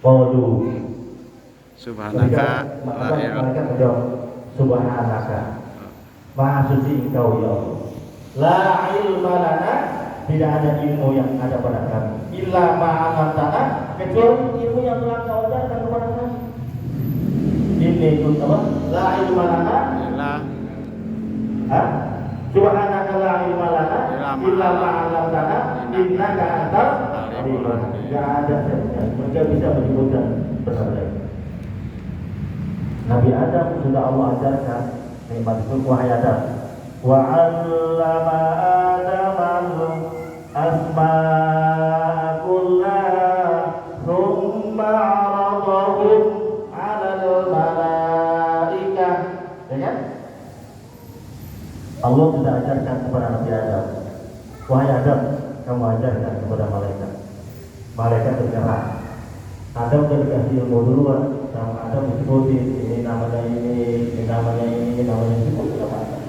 Qalu Subhanaka la ilaha mereka menjawab Subhanaka, Maha suci Engkau ya Allah. La ilma lana, tidak ada ilmu yang ada pada kami. Illa ma'alamtana, kecuali ilmu yang telah Kau ajarkan kepada kami. Ini itu apa? La ilma lana, Subhanaka la ilma lana, illa ma'alamtana, innaka antal alim. Tidak ada saja. Mereka bisa menyebutkan benar lagi. Nabi Adam sudah Allah ajarkan nikmat itu. Wahai Adam, wa 'allama Adama asma'a kullaha thumma 'aradahum 'alal malaikah. Ya kan? Allah sudah ajarkan kepada Nabi Adam, wahai Adam, kamu ajarkan kepada malaikat. Malaikat bergerak. Adam sudah dikasih ilmu duluan, sama Adam disebutin ini namanya ini namanya ini namanya ini, sama Adam.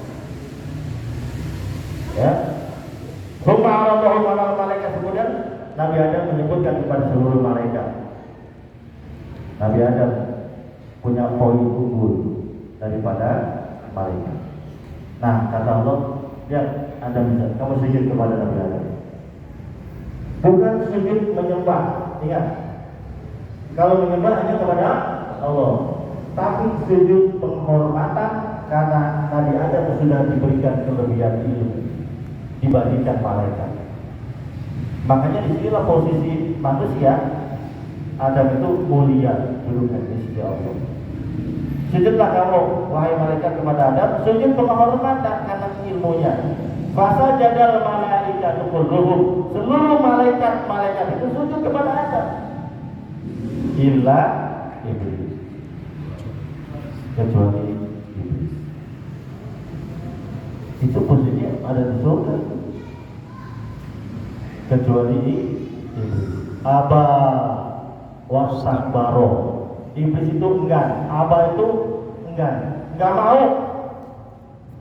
Ya. Subhanallah wa malaikat, kemudian Nabi Adam menyebutkan kepada seluruh malaikat. Nabi Adam punya poin unggul daripada malaikat. Nah, kata Allah, ya Anda bisa, kamu sujud kepada Nabi Adam. Bukan sujud menyembah, ingat. Kalau menyembah hanya kepada Allah, tapi sujud penghormatan karena Nabi Adam sudah diberikan kelebihan ilmu dibandingkan malaikat. Makanya disinilah posisi manusia. Adam itu mulia dulukan di sisi Allah. Sujudlah kamu wahai malaikat kepada Adam, sujud penghormatan karena ilmunya. Fasa jadal malaikat kulluhum, seluruh malaikat itu sujud kepada Adam. Illa iblis, kecuali iblis. Itu posisinya ada di surga, kecuali iblis. Aba wastakbaro, iblis itu enggan, aba itu enggan, enggak mau.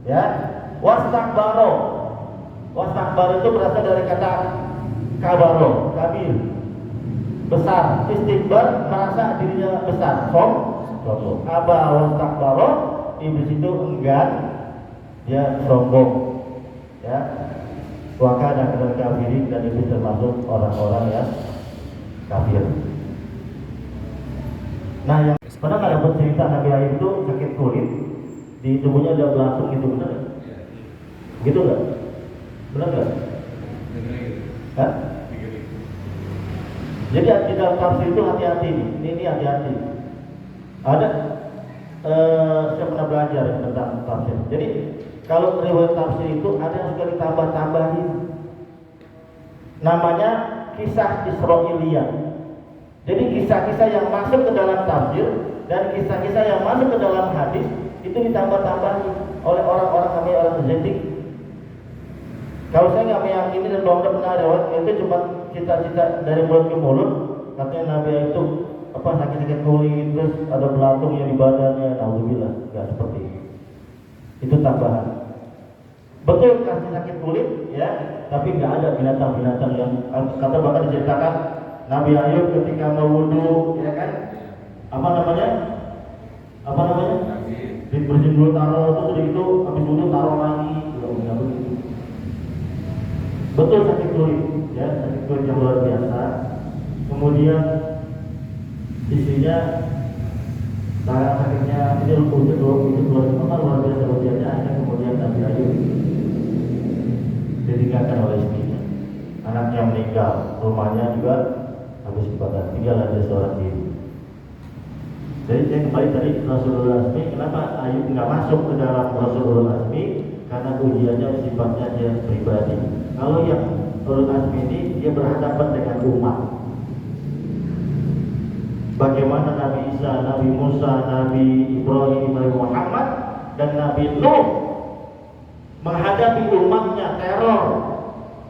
Ya, wastakbaro itu berasal dari kata kabaro, kabir, besar. Istikbar, merasa dirinya besar. Sombong. Aba wastakbaro, iblis itu enggan, dia sombong. Ya, wakana kadang kafirin, dan iblis termasuk orang-orang yang kafir. Nah, yang pernah nggak dapat cerita Nabi Ayub itu sakit kulit, di tubuhnya ada belasung gitu, benar nggak? Gitu nggak? Benar nggak? Hah? Jadi di dalam tafsir itu hati-hati, ini hati-hati. Ada, saya pernah belajar tentang tafsir. Jadi kalau riwayat tafsir itu ada yang suka ditambah-tambahin. Namanya kisah Israiliyah. Jadi kisah-kisah yang masuk ke dalam tafsir dan kisah-kisah yang masuk ke dalam hadis itu ditambah-tambahin oleh orang-orang kami, orang zindik. Kalau saya nggak meyakini dan belum pernah ada, itu cuma cita-cita dari mulut ke mulut. Katanya Nabi itu sakit-sakit kulit, terus ada belatung yang di badannya. Alhamdulillah, nggak seperti itu. Itu tambahan. Betul kasih sakit kulit, ya, tapi nggak ada binatang-binatang yang kata bahkan diceritakan Nabi Ayub ketika mau wudu, ya kan? Apa namanya? Bersihin dulu, taruh, terus udah itu habis wudu taruh lagi. Nggak begitu. Betul sakit kulit, ya, sakit kulit yang luar biasa. Kemudian istrinya sakitnya ini itu luar biasa ujiannya. Akhirnya kemudian Nabi Ayub ditinggalkan oleh istrinya, anaknya meninggal, rumahnya juga habis kebakaran, tinggal ada seorang diri. Jadi saya kembali tadi Rasulul Azmi, kenapa Ayub nggak masuk ke dalam Rasulul Azmi? Karena ujiannya sifatnya dia pribadi. Kalau yang Rasulul Azmi ini dia berhadapan dengan umat. Bagaimana Nabi Isa, Nabi Musa, Nabi Ibrahim, Nabi Muhammad, dan Nabi Nuh menghadapi umatnya, teror,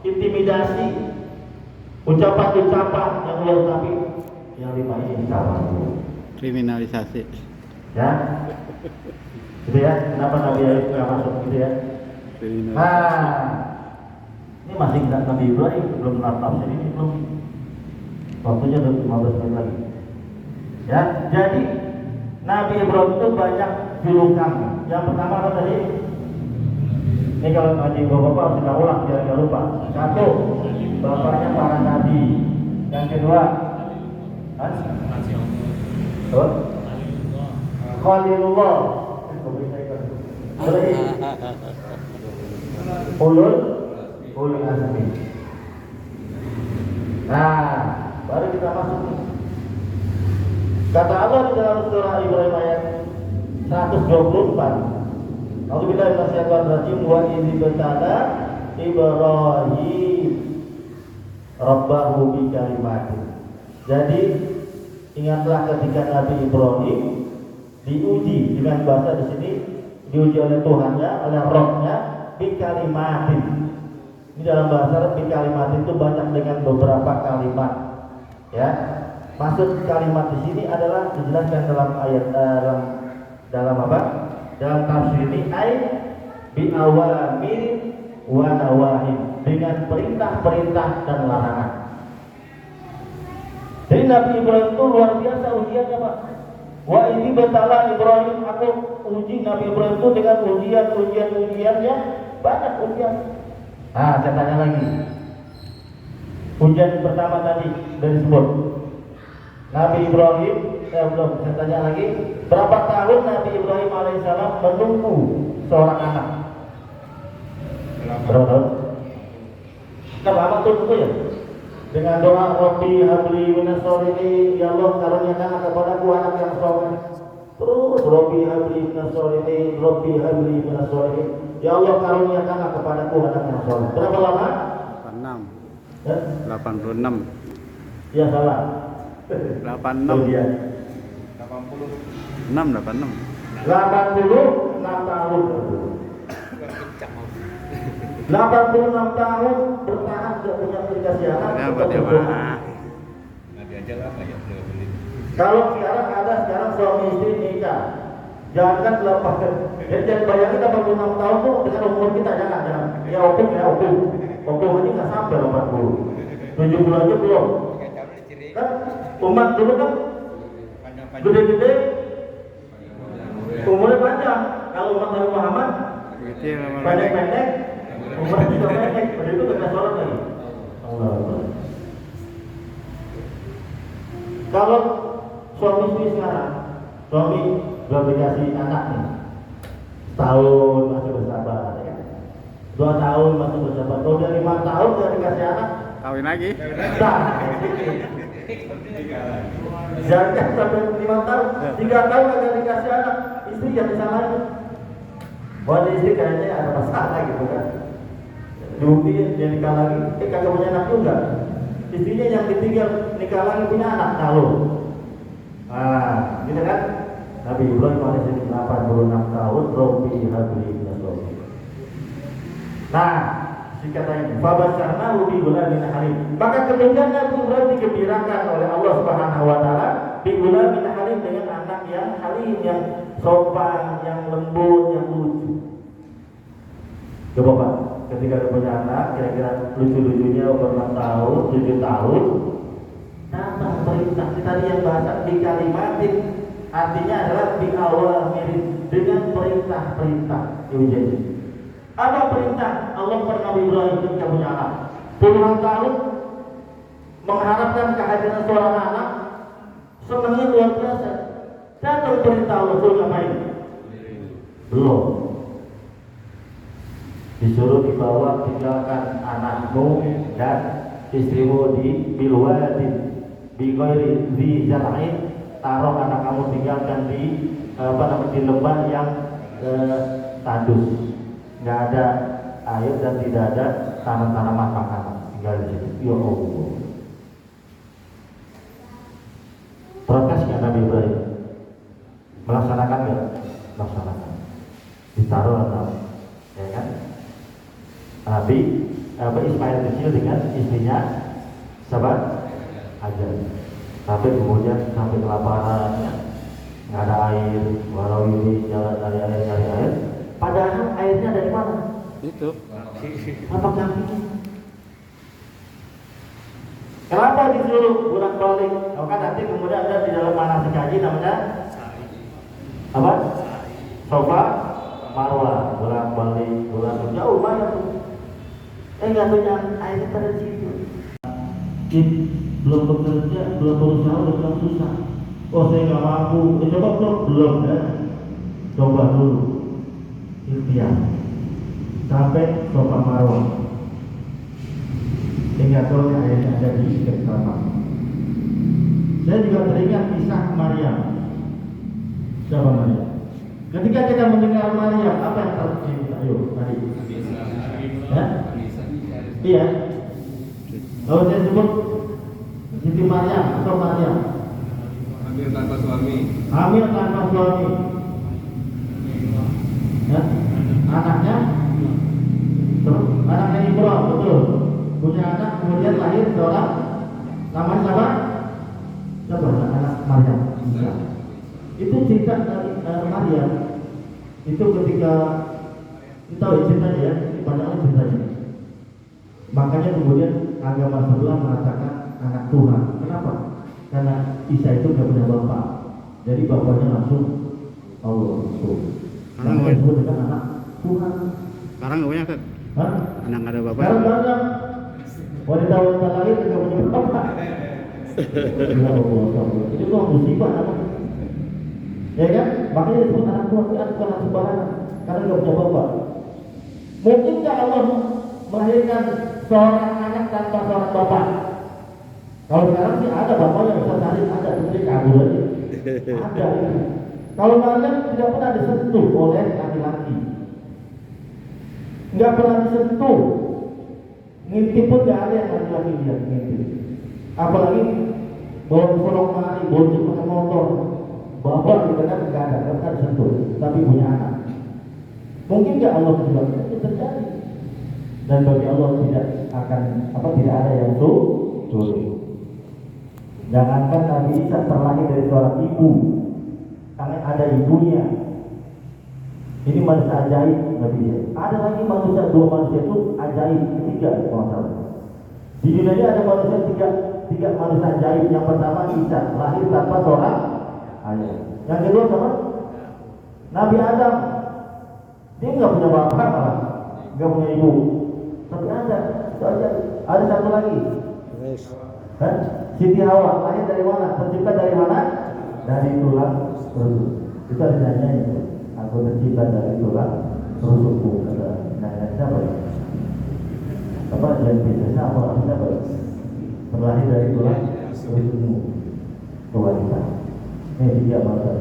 intimidasi, ucapan-ucapan yang luar, tapi yang lima ini sama. kriminalisasi. Ya, gitu ya. Kenapa Nabi Ayub nggak masuk gitu ya? Nah, ini masih Nabi Ibrahim, belum tafsir ini belum. Waktunya udah 15 menit lagi. Ya, jadi Nabi Ibrahim itu banyak julukan. Yang pertama apa tadi? Ini kalau ngaji bapak-bapak harus kita ulang biar nggak lupa. Satu, bapaknya para nabi. Yang kedua, Khalilullah. Ulul azmi. Nah, baru kita masuk. Kata Allah di dalam surah Ibrahim ayat 124. Alhamdulillah minasyaitonir rajim wa idzi batala Ibrahim rabbahu bi kalimatin. Jadi ingatlah ketika Nabi Ibrahim diuji dengan bahasa di sini, diuji oleh Tuhannya, oleh Rabb-nya bi kalimatin. Ini dalam bahasa Arab bi kalimatin itu banyak dengan beberapa kalimat. Ya. Maksud kalimat di sini adalah dijelaskan dalam ayat dalam apa? Dalam tafsir ini bi awamir wa nawahi, dengan perintah-perintah dan larangan. Jadi Nabi Ibrahim itu luar biasa ujiannya, Pak. Wa ini betala Ibrahim, aku uji Nabi Ibrahim itu dengan ujiannya banyak ujian. Nah, saya tanya lagi. Ujian pertama tadi dari sebut Nabi Ibrahim, belum, saya tanya lagi, berapa tahun Nabi Ibrahim alaihissalam menunggu seorang anak? Berapa tahun? Kenapa amat tunggu ya? Dengan doa Rabbi habli minas sholihin, ya Allah karuniakan kepadaku anak yang saleh. Terus Rabbi habli minas sholihin, Rabbi habli minas sholihin, ya Allah karuniakan kepadaku anak yang saleh. Berapa lama? 86. Ya? 86. Ya salah. 86. 86 tahun. 86 tahun bertahan tidak punya dikasih anak. Kalau sekarang ada suami istri nikah, jangan 8. Jadi bayangin 86 tahun tuh dengan umur kita, jangan. Ya opung ini nggak sampai 80. 70 aja belum. Kan umat dulu kan gede-gede, umurnya panjang. Kalau umat Nabi Muhammad pendek-pendek, umurnya juga pendek. Pada itu kena sholat lagi. Allah. Kalau suami istri sekarang, suami belum dikasih anak nih, setahun masih bersabar, ya. 2 tahun masih bersabar. Kalau udah 5 tahun udah dikasih anak, kawin lagi. nah, jangan sampai 5 tahun, 3 tahun agak dikasih anak, istri yang disalahin. Wah, istri kayaknya ada masalah gitu kan. Diundi dia nikah lagi, kagak punya anak juga. Istrinya yang ditinggal nikah lagi punya anak, tahu. Nah, gitu kan? Nabi Ibrahim alaihissalam 86 tahun, Rabbi habli minas sholihin. Nah, dikatakan fabasyarnahu bi ghulamin halim. Maka kemudian Nabi Ibrahim digembirakan oleh Allah Subhanahu wa taala bi ghulamin halim, dengan anak yang halim, yang sopan, yang lembut, yang lucu. Coba Pak, ketika ada punya anak kira-kira lucu-lucunya umur 6 tahun, 7 tahun, datang perintah tadi yang bahasa di kalimatin, artinya adalah di awal mirip dengan perintah-perintah diuji. Apa perintah Allah kepada Nabi Ibrahim ketika punya anak? Puluhan tahun mengharapkan kehadiran seorang anak, senangnya luar biasa. Datang perintah Allah, suruh ngapain? Belum. Disuruh dibawa, tinggalkan anakmu dan istrimu di bilwadin bi ghairi zi zar'in, taruh anak kamu tinggalkan di di lembah yang tandus, nggak ada air dan tidak ada tanaman makanan, tinggal di situ. Ya Allah. Protesnya Nabi Ibrahim melaksanakan nggak? Melaksanakan. Ditaruh atau ya kan? Nabi Ismail kecil dengan istrinya sahabat Hajar. Sampai kemudian sampai kelaparan, nggak ada air, walau ini jalan cari air. Padahal airnya dari mana? Itu. Apa kambing? Kenapa disuruh bolak-balik? Oh kan nanti kemudian ada di dalam manasik haji namanya apa? Sofa Marwah, bolak-balik, jauh banyak tuh. Nggak punya air pada situ. Belum bekerja, belum berusaha, udah bilang susah. Oh saya nggak mampu. Coba belum ya. Coba dulu. Ikhtiar. Sampai Sofa Marwah. Indikatornya akhirnya ada di Kekeraman. Saya juga teringat kisah Maryam. Siapa Maryam? Ketika kita mendengar Maryam, apa yang terjadi? Ayo, mari. Ya? Iya. Kalau saya sebut Siti Maryam atau Maryam. Hamil tanpa suami. Hamil tanpa suami. Ya? Anaknya, terus anaknya Ibrahim, betul. Punya anak kemudian lahir seorang namanya siapa? Siapa anak Maryam? Isa. Itu cerita dari Maryam. Itu ketika kita tahu ceritanya ya, padahal ceritanya. Makanya kemudian agama sebelah mengatakan anak Tuhan. Kenapa? Karena Isa itu tidak punya bapak. Jadi bapaknya langsung Allah. Makanya disebut dengan anak Tuhan. Sekarang nggak punya kan? Hah? Anak ada bapak. Sekarang banyak. Wanita-wanita lain tidak punya bapak. Ya Allah, itu kok musibah namanya. Ya kan? Makanya disebut anak Tuhan itu bukan anak sembarangan karena tidak punya bapak. Mungkinkah Allah melahirkan seorang anak tanpa seorang bapak? Kalau sekarang sih ada bapaknya bisa cari, ada tapi kabur aja. Ada. Kalau Maryam tidak pernah disentuh oleh laki-laki, nggak pernah disentuh. Ngintip pun gak ada yang laki-laki dia ngintip. Apalagi bawa sorong mari, bonceng pakai motor, bawa di tengah nggak ada, nggak pernah disentuh. Tapi punya anak. Mungkin nggak Allah juga itu terjadi. Dan bagi Allah tidak akan tidak ada yang sulit. Jangankan Nabi Isa terlahir dari seorang ibu, karena ada ibunya. Ini manusia ajaib Nabi Isa. Ada lagi manusia, dua manusia itu ajaib, ketiga masalah. Di dunia ini ada manusia tiga manusia ajaib. Yang pertama Isa, lahir tanpa seorang ayah. Yang kedua sama Nabi Adam. Dia nggak punya bapak malah, nggak punya ibu. Tapi ada, itu aja. Ada satu lagi. Kan? Siti Hawa lahir dari mana? Tercipta dari mana? Dari tulang rusuk. Itu ada nyanyi itu. Aku tercipta dari tulang rusukku. Ada nyanyi siapa ya? Apa yang bisa apa siapa? Terlahir dari tulang rusukmu. Wanita. Dia mata.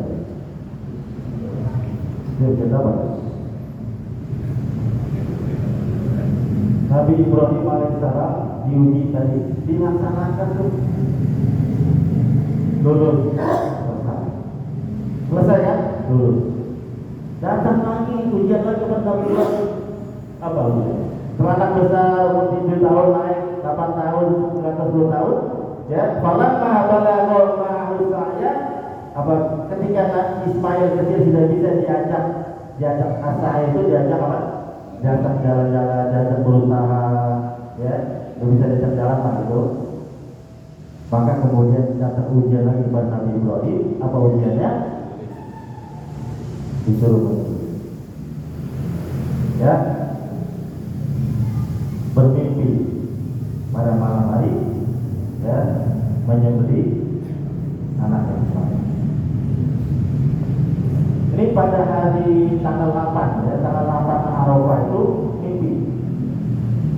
Dia cerita apa? Nabi Ibrahim alaihissalam diuji tadi, dilaksanakan tuh, lulus, selesai ya, lulus. Datang lagi ujian lagi kepada Nabi Ibrahim, apa ujian? Teranak besar umur 7 tahun naik 8 tahun ke atas 10 tahun, ya. Falamma balagha ma'ahu sa'ya, apa ketika Ismail kecil sudah bisa diajak asah itu diajak apa? Diajak jalan-jalan, diajak berusaha, ya, bisa diajak jalan lah itu. Maka kemudian datang ujian lagi kepada Nabi Ibrahim. Apa ujiannya? Disuruh menyembelih, ya, bermimpi pada malam hari, ya, menyembelih anaknya Ismail. Ini pada hari tanggal 8, ya, tanggal 8 Arafah itu mimpi.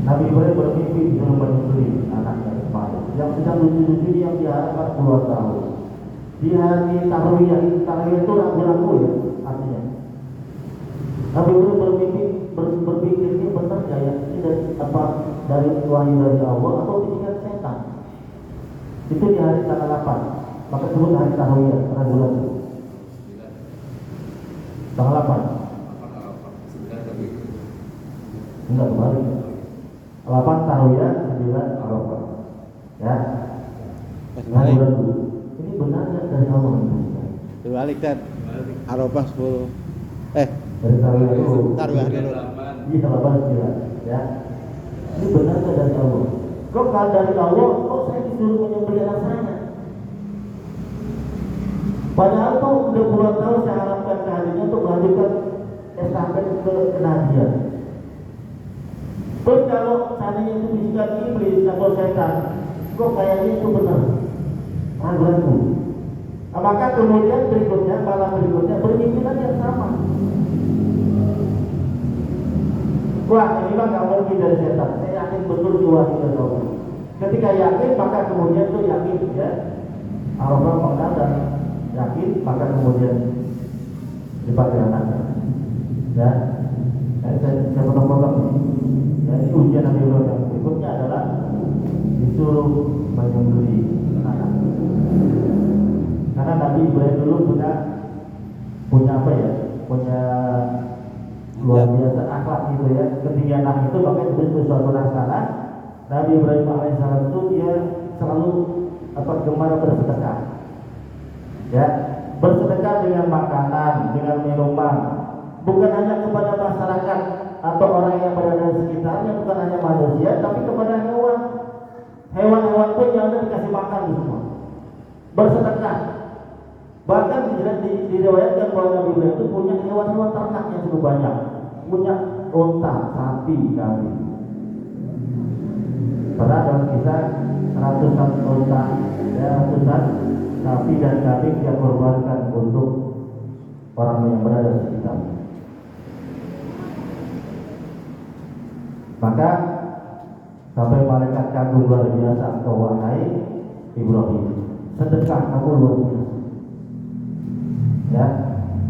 Nabi Ibrahim bermimpi disuruh menyembelih anaknya Ismail yang sedang lucu-lucu yang diharapkan puluhan tahun. Di hari Tarwiyah itu ragu-ragu ya artinya. Nabi Ibrahim berpikir ini benar gak ya? Ini dari wahyu dari Allah atau bikinan setan? Itu di hari tanggal 8. Maka sebut hari Tarwiyah, ragu-ragu. Tanggal 8. Enggak kembali. 8 Tarwiyah, 9 Arafah. Ya. Ragu-ragu. Ini benar nggak dari Allah? Terbalik kan? Arafah 10. Dari Tarwiyah itu. Tarwiyah dulu. Iya 8 9. Ya. Ini benar nggak dari Allah? Kok kalau dari Allah? Kok saya disuruh Padahal tuh udah puluhan tahun saya harapkan kehadirannya untuk melanjutkan estafet ke kenabian. Terus kalau seandainya itu bisikan iblis atau setan, kok kayaknya itu benar, ragu-ragu. Nah, maka kemudian berikutnya, malam berikutnya bermimpi lagi yang sama. Wah, ini mah nggak mungkin dari setan. Saya yakin betul jiwa kita tahu. Ketika yakin, maka kemudian tuh yakin ya. Arafah mengenal dan yakin, maka kemudian dipakai anaknya. Ya, saya potong-potong. Ya, ini ujian Nabi Ibrahim yang berikutnya adalah disuruh menyembelih anak. Karena Nabi Ibrahim dulu punya apa ya? Punya luar biasa akhlak gitu ya. Ketika anak itu makanya itu suatu laksana. Nabi Ibrahim alaihissalam itu dia selalu gemar bersedekah. Ya, bersedekah dengan makanan, dengan minuman, bukan hanya kepada masyarakat atau orang yang berada di sekitarnya, bukan hanya manusia, tapi kepada hewan. Hewan-hewan pun yang ada dikasih makan semua. Bersedekah. Bahkan diriwayatkan bahwa Nabi Ibrahim itu punya hewan-hewan ternak yang cukup banyak. Punya unta, sapi, kambing. Pernah dalam kisah ratusan unta, ya, ratusan sapi dan kambing dia korbankan untuk orang yang berada di sekitar. Maka sampai malaikat kagum luar biasa, engkau wahai Ibrahim, sedekah kamu luar biasa. Ya,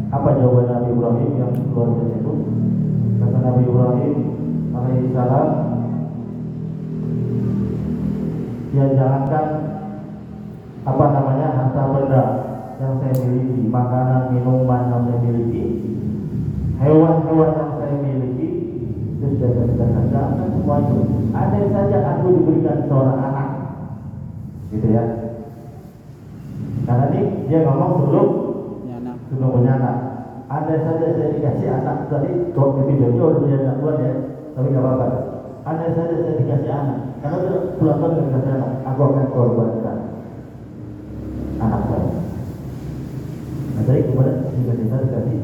apa jawaban Nabi Ibrahim yang luar biasa itu? Kata Nabi Ibrahim alaihissalam, dia jangankan harta benda yang saya miliki, makanan, minuman yang saya miliki, hewan-hewan yang saya miliki, itu sudah jangan semua itu. Andai saja aku diberikan seorang anak, gitu ya. Karena ini dia ngomong sebelum punya anak. Andai saja saya dikasih anak, tadi kalau videonya udah punya anak buat ya, tapi nggak apa-apa. Andai saja saya dikasih anak, karena udah pulang tahun dikasih anak, aku akan korbankan anak saya. Nah, jadi kemudian kita dikasih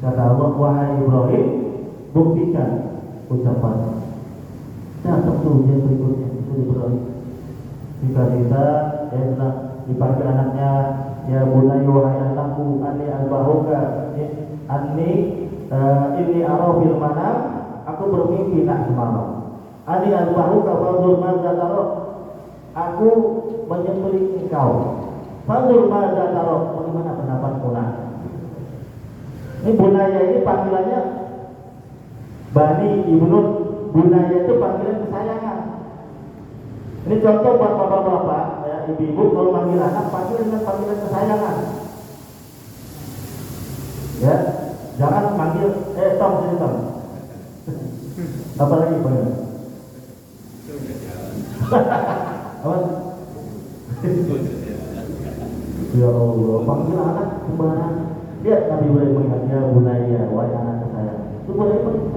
kata Allah, wahai Ibrahim, buktikan ucapan. Datang tuh yang berikutnya itu Ibrahim. Jika kita dipanggil anaknya, ya bunayya wahai anakku, ani albahuka, ini arafil manam, aku bermimpi nak semalam. Ani albahuka fanzur madza tara, aku menyembelih engkau. Fanzur madza tara, bagaimana pendapatmu nak? Ini bunayya ini panggilannya Bani Ibnu. Bunayya itu panggilan kesayangan. Ini contoh buat bapak-bapak, ya, ibu-ibu kalau manggil anak panggil dengan panggilan kesayangan. Ya, jangan manggil Tom sini Tom. Apa lagi panggil? Apa? Ya Allah, panggil anak sembarangan. Lihat Nabi Ibrahim mengingatnya bunayya, wahai anak kesayangan. Itu boleh panggil.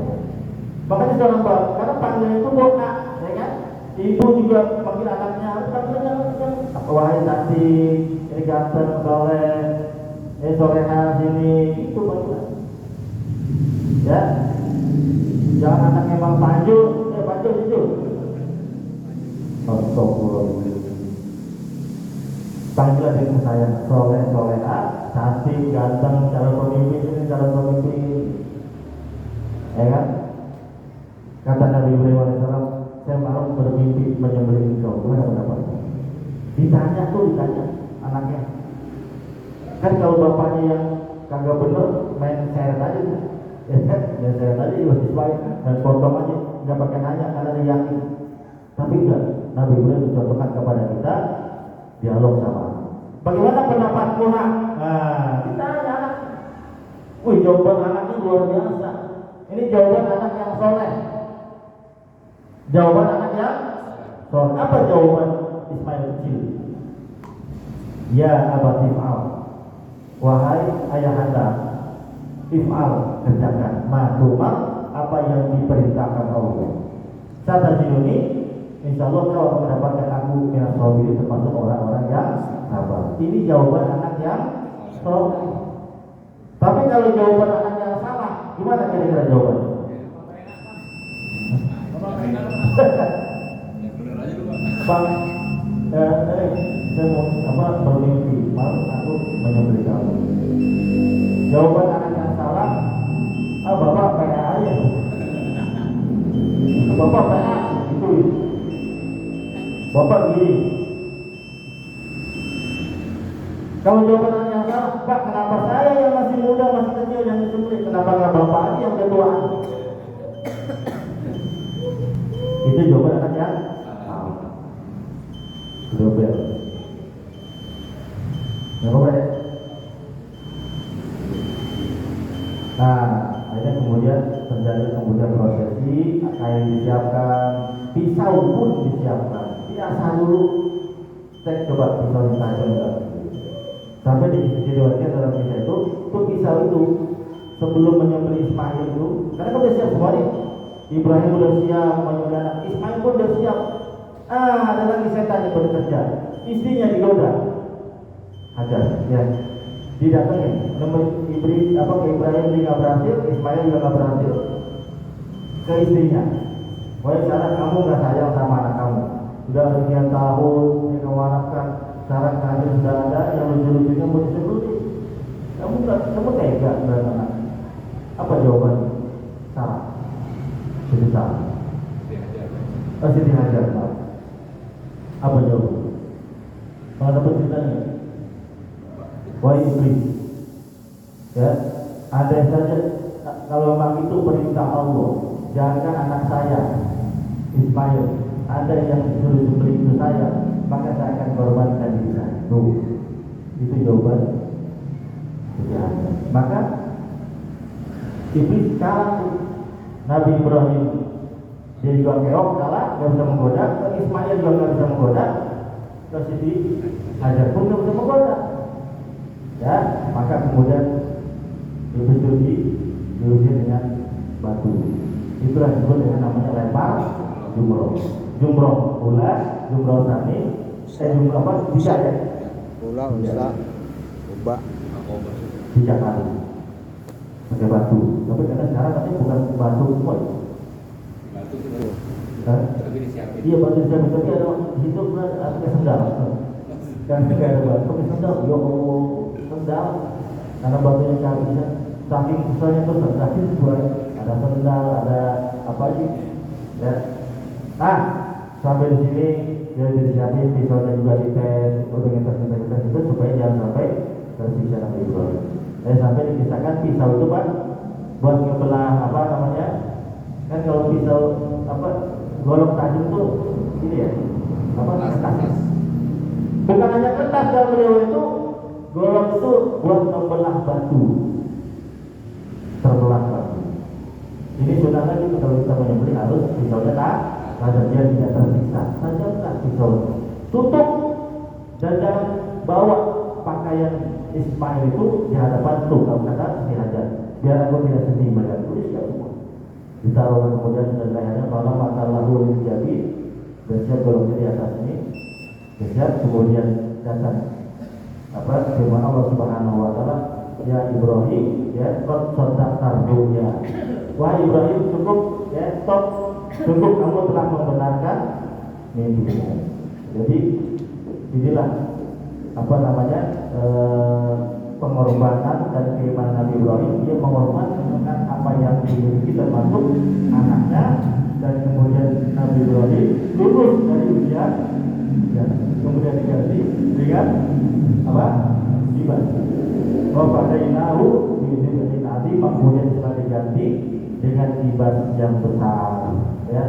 Makanya seorang bapak, karena panggilan itu boka, ya kan? Ibu juga panggil anaknya, harus panggilnya apa? Wahai tati, ini ganteng, soleh, ini soleha sini, itu panggilan. Ya, jangan anaknya bang Panju, Panju itu. Astagfirullah. Panggilan dengan saya, soleh, soleha, cantik, ganteng, calon pemimpin ini, calon pemimpin, ya kan? Kata Nabi Ibrahim alaihissalam, saya malam bermimpi menyembelih engkau. Gimana pendapatnya? Ditanya anaknya. Kan kalau bapaknya yang kagak bener main seret aja, ya kan? Ya seret aja, ya sesuai dan potong aja, nggak pakai nanya karena dia yakin. Tapi enggak, Nabi Ibrahim mencontohkan kepada kita dialog sama. Bagaimana pendapatmu nak? Nah, ditanya anak. Wih, jawaban anaknya luar biasa. Ini jawaban anak yang soleh. Jawaban anaknya soal apa jawaban Ismail kecil? Ya abati if'al, wahai ayahanda, if'al, kerjakan ma'lumah apa yang diperintahkan Allah. Satajiduni, insyaallah kau akan mendapatkan aku minas sabirin, termasuk orang-orang yang sabar. Ini jawaban anak yang soleh. Tapi kalau jawaban anaknya salah, gimana kira-kira jawabannya? Pak, saya mau bermimpi, malam aku menyembelih kamu. Jawaban anak yang salah, bapak PA aja. Bapak PA, itu. Bapak gini. Kalau jawaban anak yang salah, Pak, kenapa saya yang masih muda, masih kecil yang disembelih? Kenapa nggak bapak aja yang ketua? Itu jawaban anak yang salah. Global. Ya Bapak ya. Nah, akhirnya kemudian terjadi prosesi, kain disiapkan, pisau pun disiapkan. Biasa dulu, cek coba pisau ditajam enggak. Sampai diriwayatkan dalam kisah itu pisau itu sebelum menyembelih Ismail itu, karena kan udah siap semua nih. Ibrahim udah siap menyembelih anak, Ismail pun udah siap. Ada lagi setan yang bekerja, istrinya digoda, Hajar, ya, didatengin, Ibrahim dia nggak berhasil, Ismail juga nggak berhasil, ke istrinya, wah sekarang kamu nggak sayang sama anak kamu, sudah sekian tahun dia kamu harapkan, sekarang kamu sudah ada yang lucu-lucunya mau disebut, kamu tega beranak, apa jawabannya? Salah, jadi salah, Siti Hajar, maaf. Apa jawabannya? Mau dapat ceritanya? Wahai iblis, ya, andai saja kalau memang itu perintah Allah, jaga anak saya Ismail, ada yang disuruh seperti itu saya, maka saya akan korbankan diri saya. Tuh, itu jawaban. Ya. Maka iblis kalah Nabi Ibrahim. Dia juga keok, kalah, nggak bisa menggoda. Ismail juga nggak bisa menggoda. Terus Siti Hajar pun nggak bisa menggoda. Ya, maka kemudian iblis diusir dengan batu. Itulah disebut dengan namanya lempar jumroh. Jumroh ula, jumroh tani, jumroh apa? Bisa ya? Ula, usta, ubah, 3 kali pakai batu. Tapi karena sekarang katanya bukan batu semua. Iya batu disiapin, tapi ada itu pakai sendal. Kan nggak ada batu, pakai sendal. Yo sendal, karena batunya cantiknya, saking besarnya tuh saking buat ada sendal, ada apa aja. Ya. Nah, sampai di sini dia disiapin pisaunya juga dites, dengan tes itu supaya jangan sampai tersiksa Nabi Ibrahim. Sampai dikisahkan pisau itu Pak buat ngebelah apa namanya? Kan kalau pisau apa golok tajam tuh ini ya apa kertas. Bukan hanya kertas, kalau beliau itu golok itu buat membelah batu, terbelah batu. Ini sudah lagi kalau kita menyembelih harus pisaunya agar dia tidak tersiksa. Tajamkan pisau, tutup dan jangan bawa pakaian Ismail itu di hadapan tuh, kalau kata Siti Hajar, biar aku tidak sedih melihat tulis ya semua. Ditaruh kemudian dan lehernya kalau mata lahu jadi siap golongnya di atas ini, siap kemudian datang apa firman Allah Subhanahu Wa Taala, ya Ibrahim, ya qad sadaqta ruya. Wah Ibrahim cukup, ya stop, cukup kamu telah membenarkan mimpimu. Jadi inilah apa namanya pengorbanan dan keimanan Nabi Ibrahim. Dia mengorbankan apa yang dimiliki termasuk anaknya, dan kemudian Nabi Ibrahim lulus dari ujian, ya, kemudian diganti dengan apa? Iman. Bapak Dainahu diuji nanti, kemudian setelah diganti dengan ibad yang besar, ya.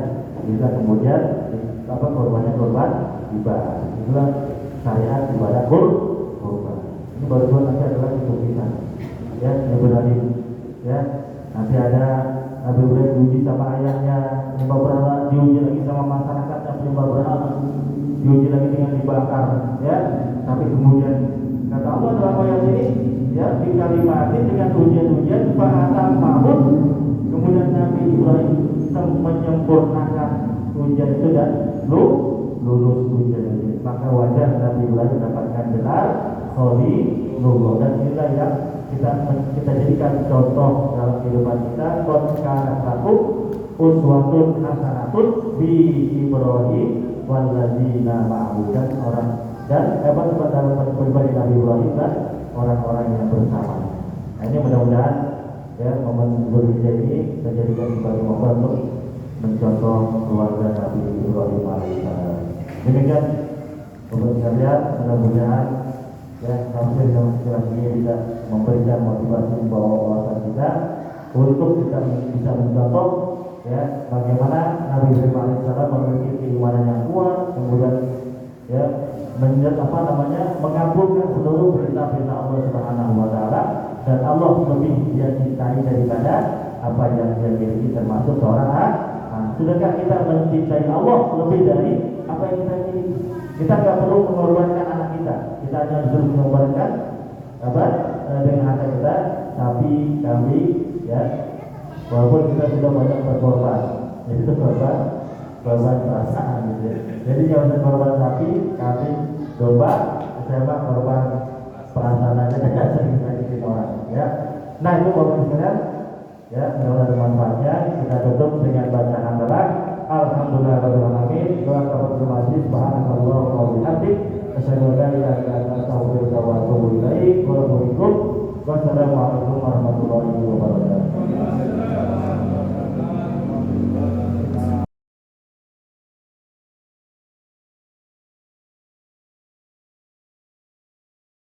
Bisa kemudian apa korbannya korban ibad. Itulah syariat ibadah kurban. Ini baru nanti adalah kesulitan, ya Ibrahim, ya nanti ada Nabi Ibrahim diuji sama ayahnya penyembah berhala, diuji lagi sama masyarakatnya penyembah berhala, diuji lagi dengan dibakar, ya. Tapi kemudian kata Allah dalam ayat ini, ya dikalimatin dengan ujian-ujian fa'atam mahmud, kemudian Nabi Ibrahim menyempurnakan ujian itu dan lulus ujian. Maka wajar Nabi Ibrahim mendapatkan gelar Khalilullah, dan inilah yang kita jadikan contoh dalam kehidupan kita. Qad kana lakum uswatun hasanatun bi Ibrahim walladzina ma'ahu, dan dalam pribadi Nabi Ibrahim dan orang-orang yang bersama. Nah, ini mudah-mudahan ya momen Zulhijjah ini menjadikan sebagai momen untuk mencontoh keluarga Nabi Ibrahim alaihissalam. Demikian Bapak sekalian, mudah-mudahan ya tafsir yang sekilas ini bisa memberikan motivasi bahwa kita untuk kita bisa mencontoh ya bagaimana Nabi Ibrahim alaihissalam memiliki keimanan yang kuat, kemudian ya mengabulkan seluruh perintah-perintah Allah Subhanahu wa taala, dan Allah lebih dia cintai daripada apa yang dia miliki, termasuk seorang anak. Sudahkah kita mencintai Allah lebih dari apa yang kita miliki? Kita tidak perlu mengorbankan anak kita hanya disuruh mengorbankan dengan harta kita, sapi, kambing, ya. Walaupun kita sudah banyak berkorban, itu korban perasaan gitu. Jadi jangan korban sapi, kambing, domba, saya korban perasaan aja tidak sering sakitin orang, ya. Nah itu Bapak sekalian, ya mudah-mudahan manfaatnya. Kita tutup dengan bacaan adalah Alhamdulillahirabbil alamin wa taqabbal subhanallahi wa bihamdihi asyhadu an la ilaha illa anta astaghfiruka wa atubu ilaik. Wassalamualaikum warahmatullahi wabarakatuh.